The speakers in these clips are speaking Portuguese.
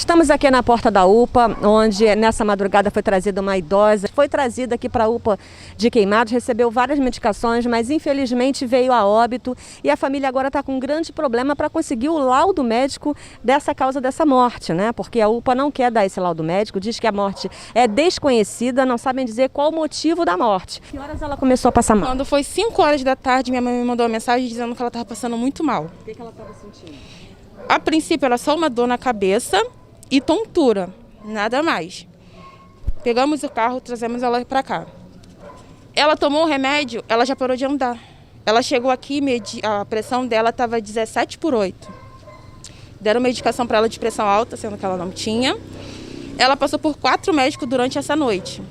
Estamos aqui na porta da UPA, onde nessa madrugada foi trazida uma idosa. Foi trazida aqui para a UPA de Queimados, recebeu várias medicações, mas infelizmente veio a óbito. E a família agora está com um grande problema para conseguir o laudo médico dessa causa dessa morte, né? Porque a UPA não quer dar esse laudo médico, diz que a morte é desconhecida, não sabem dizer qual o motivo da morte. Que horas ela começou a passar mal? Quando foi 5 horas da tarde, minha mãe me mandou uma mensagem dizendo que ela estava passando muito mal. O que ela estava sentindo? A princípio era só uma dor na cabeça e tontura, nada mais. Pegamos o carro, trazemos ela para cá. Ela tomou o remédio, ela já parou de andar. Ela chegou aqui, a pressão dela estava 17/8. Deram medicação para ela de pressão alta, sendo que ela não tinha. Ela passou por 4 médicos durante essa noite.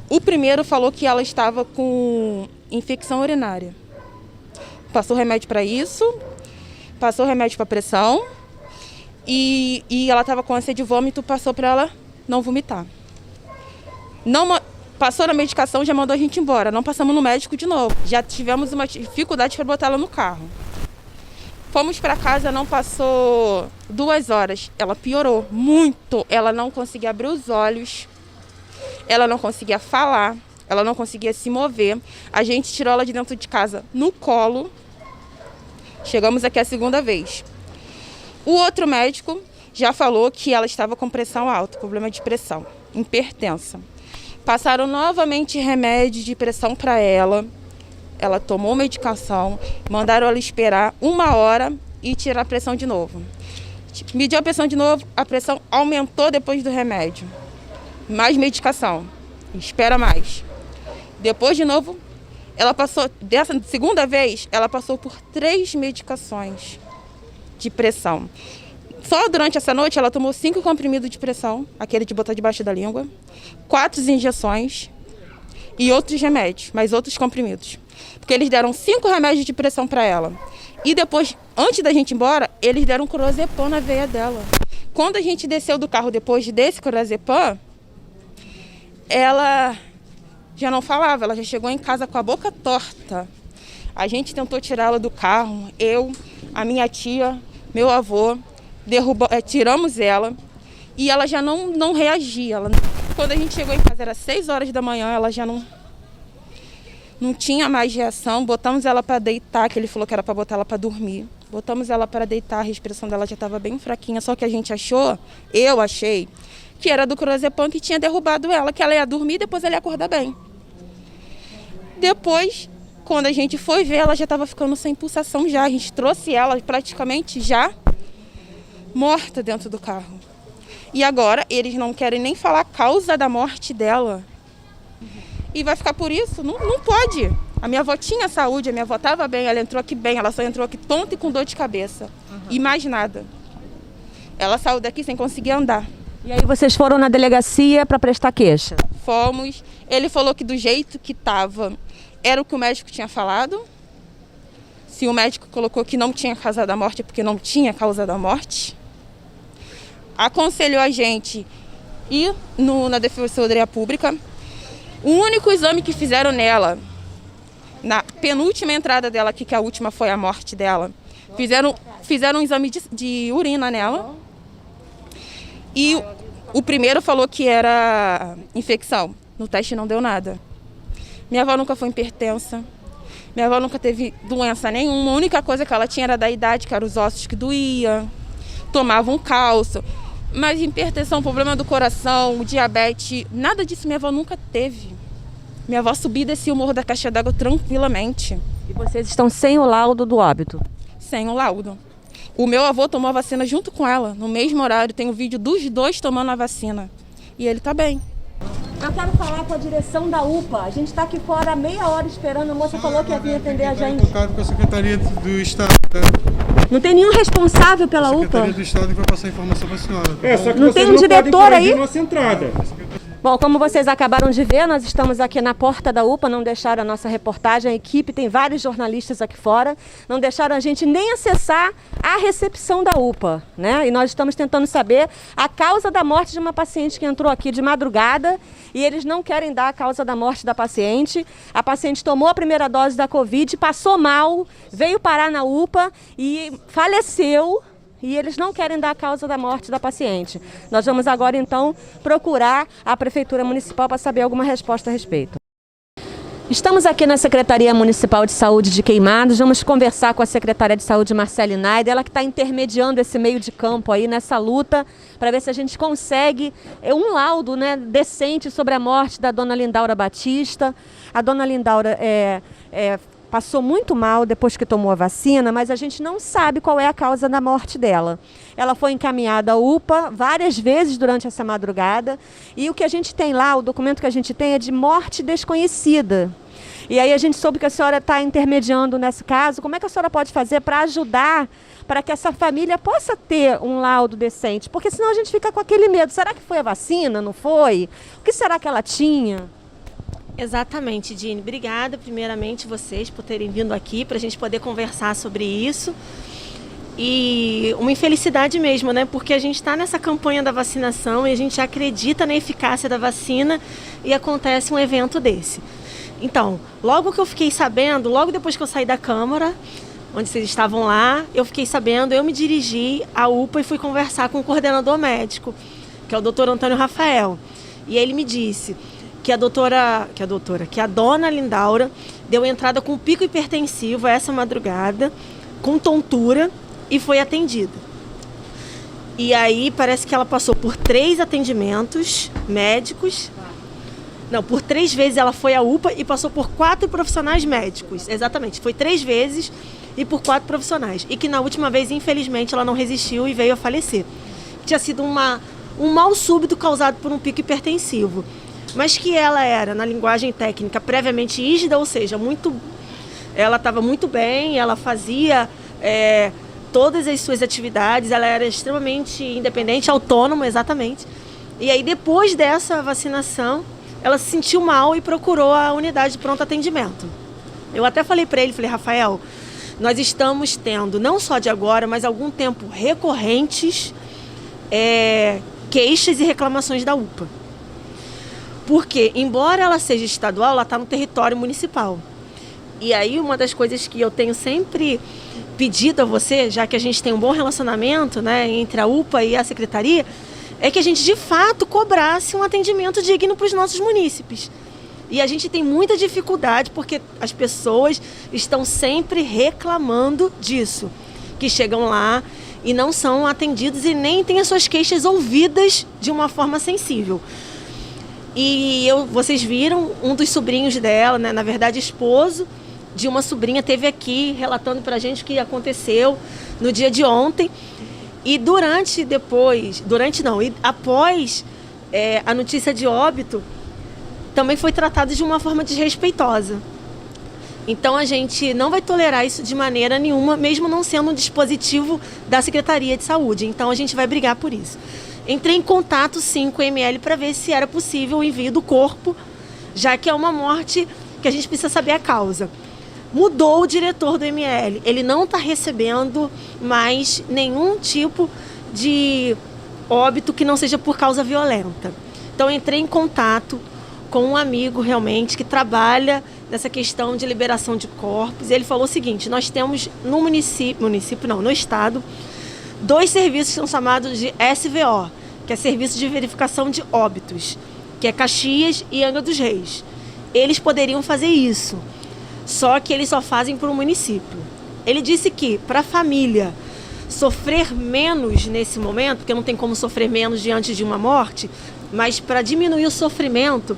O primeiro falou que ela estava com infecção urinária. Passou remédio para isso, passou remédio para pressão. E ela estava com ânsia de vômito, passou para ela não vomitar. Passou na medicação, já mandou a gente embora. Não passamos no médico de novo. Já tivemos uma dificuldade para botar ela no carro. Fomos para casa, não passou 2 horas. Ela piorou muito. Ela não conseguia abrir os olhos. Ela não conseguia falar. Ela não conseguia se mover. A gente tirou ela de dentro de casa no colo. Chegamos aqui a segunda vez. O outro médico já falou que ela estava com pressão alta, problema de pressão, hipertensa. Passaram novamente remédio de pressão para ela. Ela tomou medicação, mandaram ela esperar 1 hora e tirar a pressão de novo. Mediu a pressão de novo, a pressão aumentou depois do remédio. Mais medicação, espera mais. Depois de novo, ela passou, dessa segunda vez, ela passou por 3 medicações de pressão. Só durante essa noite ela tomou 5 comprimidos de pressão, aquele de botar debaixo da língua, 4 injeções e outros remédios, mais outros comprimidos. Porque eles deram 5 remédios de pressão para ela. E depois, antes da gente ir embora, eles deram clozapam na veia dela. Quando a gente desceu do carro depois desse clozapam, ela já não falava, ela já chegou em casa com a boca torta. A gente tentou tirá-la do carro, eu, a minha tia, meu avô, tiramos ela e ela já não reagia. Quando a gente chegou em casa era 6 horas da manhã, ela já não tinha mais reação. Botamos ela para deitar, que ele falou que era para botar ela para dormir. Botamos ela para deitar, a respiração dela já estava bem fraquinha, só que a gente eu achei, que era do clozapam que tinha derrubado ela, que ela ia dormir e depois ela ia acordar bem. Depois, quando a gente foi ver, ela já estava ficando sem pulsação já. A gente trouxe ela praticamente já morta dentro do carro. E agora eles não querem nem falar a causa da morte dela. E vai ficar por isso? Não pode. A minha avó tinha saúde, a minha avó estava bem, ela entrou aqui bem, ela só entrou aqui tonta e com dor de cabeça. E mais nada. Ela saiu daqui sem conseguir andar. E aí vocês foram na delegacia para prestar queixa? Fomos. Ele falou que do jeito que estava era o que o médico tinha falado. Se o médico colocou que não tinha causa da morte, é porque não tinha causa da morte. Aconselhou a gente ir na Defensoria Pública. O único exame que fizeram nela, na penúltima entrada dela aqui, que a última foi a morte dela, fizeram um exame de urina nela. E o primeiro falou que era infecção. No teste não deu nada. Minha avó nunca foi hipertensa. Minha avó nunca teve doença nenhuma. A única coisa que ela tinha era da idade, que eram os ossos que doía. Tomava um cálcio. Mas hipertensão, problema do coração, diabetes, nada disso minha avó nunca teve. Minha avó subia e descia o Morro da Caixa d'Água tranquilamente. E vocês estão sem o laudo do óbito? Sem o laudo. O meu avô tomou a vacina junto com ela, no mesmo horário. Tem um vídeo dos 2 tomando a vacina. E ele tá bem. Eu quero falar com a direção da UPA. A gente está aqui fora há meia hora esperando. A moça falou que ia vir atender a gente. Com a Secretaria do Estado, tá? Não tem nenhum responsável pela UPA? A Secretaria do Estado que vai passar a informação para a senhora. Só que não tem um diretor aí? Nossa entrada. Bom, como vocês acabaram de ver, nós estamos aqui na porta da UPA, não deixaram a nossa reportagem, a equipe, tem vários jornalistas aqui fora, não deixaram a gente nem acessar a recepção da UPA, né? E nós estamos tentando saber a causa da morte de uma paciente que entrou aqui de madrugada e eles não querem dar a causa da morte da paciente. A paciente tomou a primeira dose da Covid, passou mal, veio parar na UPA e faleceu. e eles não querem dar a causa da morte da paciente. Nós vamos agora, então, procurar a Prefeitura Municipal para saber alguma resposta a respeito. Estamos aqui na Secretaria Municipal de Saúde de Queimados, vamos conversar com a secretária de Saúde, Marcele Naide, ela que está intermediando esse meio de campo aí nessa luta, para ver se a gente consegue um laudo, né, decente sobre a morte da dona Lindaura Batista. A dona Lindaura passou muito mal depois que tomou a vacina, mas a gente não sabe qual é a causa da morte dela. Ela foi encaminhada à UPA várias vezes durante essa madrugada, e o que a gente tem lá, o documento que a gente tem é de morte desconhecida. E aí a gente soube que a senhora está intermediando nesse caso. Como é que a senhora pode fazer para ajudar, para que essa família possa ter um laudo decente? Porque senão a gente fica com aquele medo. Será que foi a vacina? Não foi? O que será que ela tinha? Exatamente, Dini. Obrigada, primeiramente, vocês por terem vindo aqui para a gente poder conversar sobre isso. E uma infelicidade mesmo, né? Porque a gente está nessa campanha da vacinação e a gente acredita na eficácia da vacina e acontece um evento desse. Então, logo que eu fiquei sabendo, logo depois que eu saí da Câmara, onde vocês estavam lá, eu fiquei sabendo, eu me dirigi à UPA e fui conversar com o coordenador médico, que é o Dr. Antônio Rafael. E ele me disse que a dona Lindaura deu entrada com pico hipertensivo essa madrugada, com tontura, e foi atendida. E aí parece que ela passou por 3 atendimentos médicos. Não, por 3 vezes ela foi à UPA e passou por 4 profissionais médicos. Exatamente, foi 3 vezes e por 4 profissionais. E que na última vez, infelizmente, ela não resistiu e veio a falecer. Tinha sido um mal súbito causado por um pico hipertensivo. Mas que ela era, na linguagem técnica, previamente rígida, ou seja, ela estava muito bem, ela fazia todas as suas atividades, ela era extremamente independente, autônoma, exatamente. E aí, depois dessa vacinação, ela se sentiu mal e procurou a unidade de pronto atendimento. Eu até falei para ele, Rafael, nós estamos tendo, não só de agora, mas há algum tempo, recorrentes queixas e reclamações da UPA. Porque, embora ela seja estadual, ela está no território municipal. E aí, uma das coisas que eu tenho sempre pedido a você, já que a gente tem um bom relacionamento, né, entre a UPA e a Secretaria, é que a gente, de fato, cobrasse um atendimento digno para os nossos munícipes. E a gente tem muita dificuldade porque as pessoas estão sempre reclamando disso, que chegam lá e não são atendidos e nem têm as suas queixas ouvidas de uma forma sensível. E vocês viram, um dos sobrinhos dela, né, na verdade esposo de uma sobrinha, esteve aqui relatando para a gente o que aconteceu no dia de ontem. E após a notícia de óbito, também foi tratado de uma forma desrespeitosa. Então a gente não vai tolerar isso de maneira nenhuma, mesmo não sendo um dispositivo da Secretaria de Saúde. Então a gente vai brigar por isso. Entrei em contato sim com o ML para ver se era possível o envio do corpo, já que é uma morte que a gente precisa saber a causa. Mudou o diretor do ML, ele não está recebendo mais nenhum tipo de óbito que não seja por causa violenta. Então entrei em contato com um amigo realmente que trabalha nessa questão de liberação de corpos. E ele falou o seguinte: nós temos no estado, 2 serviços que são chamados de SVO, que é Serviço de Verificação de Óbitos, que é Caxias e Angra dos Reis. Eles poderiam fazer isso, só que eles só fazem para o município. Ele disse que para a família sofrer menos nesse momento, porque não tem como sofrer menos diante de uma morte, mas para diminuir o sofrimento,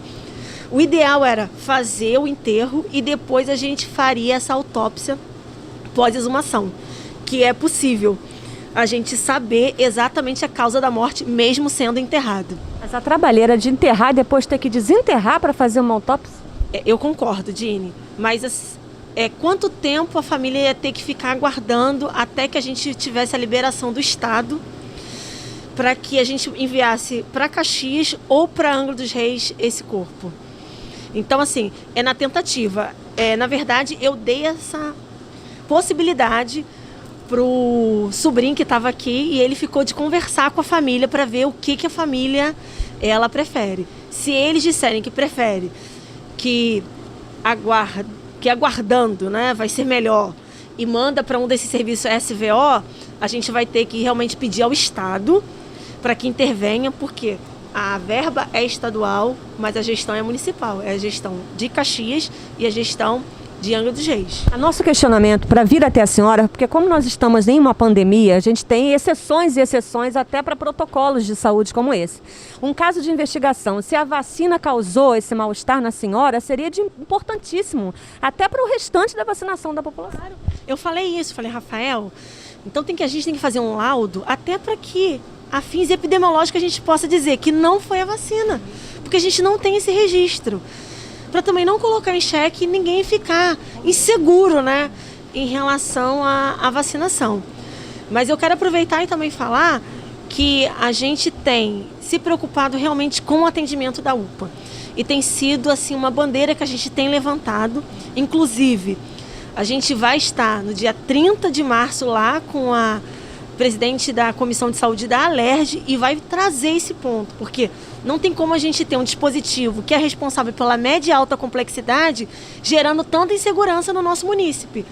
o ideal era fazer o enterro e depois a gente faria essa autópsia pós-exumação, que é possível a gente saber exatamente a causa da morte, mesmo sendo enterrado. Essa trabalheira de enterrar e depois ter que desenterrar para fazer uma autópsia? Eu concordo, Dini, mas quanto tempo a família ia ter que ficar aguardando até que a gente tivesse a liberação do Estado para que a gente enviasse para Caxias ou para Angra dos Reis esse corpo? Então, assim, é na tentativa. Na verdade, eu dei essa possibilidade pro sobrinho que estava aqui e ele ficou de conversar com a família para ver o que a família ela prefere. Se eles disserem que prefere que aguardando, né, vai ser melhor, e manda para um desses serviços SVO, a gente vai ter que realmente pedir ao Estado para que intervenha, porque a verba é estadual, mas a gestão é municipal. É a gestão de Caxias e a gestão de Angra dos Reis. O nosso questionamento para vir até a senhora, porque como nós estamos em uma pandemia, a gente tem exceções e exceções até para protocolos de saúde como esse. Um caso de investigação, se a vacina causou esse mal-estar na senhora, seria importantíssimo, até para o restante da vacinação da população. Claro. Eu falei isso, Rafael, então a gente tem que fazer um laudo até para que, a fins epidemiológicos, a gente possa dizer que não foi a vacina, porque a gente não tem esse registro. Para também não colocar em xeque e ninguém ficar inseguro, né, em relação à vacinação. Mas eu quero aproveitar e também falar que a gente tem se preocupado realmente com o atendimento da UPA. E tem sido assim uma bandeira que a gente tem levantado. Inclusive, a gente vai estar no dia 30 de março lá com a presidente da Comissão de Saúde da Alerj e vai trazer esse ponto, porque não tem como a gente ter um dispositivo que é responsável pela média e alta complexidade, gerando tanta insegurança no nosso munícipe.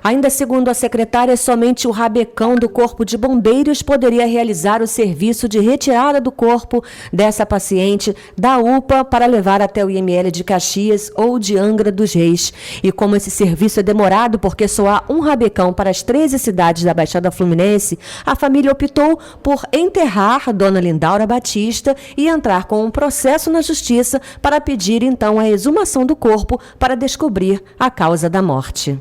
Ainda segundo a secretária, somente o rabecão do Corpo de Bombeiros poderia realizar o serviço de retirada do corpo dessa paciente da UPA para levar até o IML de Caxias ou de Angra dos Reis. E como esse serviço é demorado porque só há um rabecão para as 13 cidades da Baixada Fluminense, a família optou por enterrar Dona Lindaura Batista e entrar com um processo na Justiça para pedir então a exumação do corpo para descobrir a causa da morte.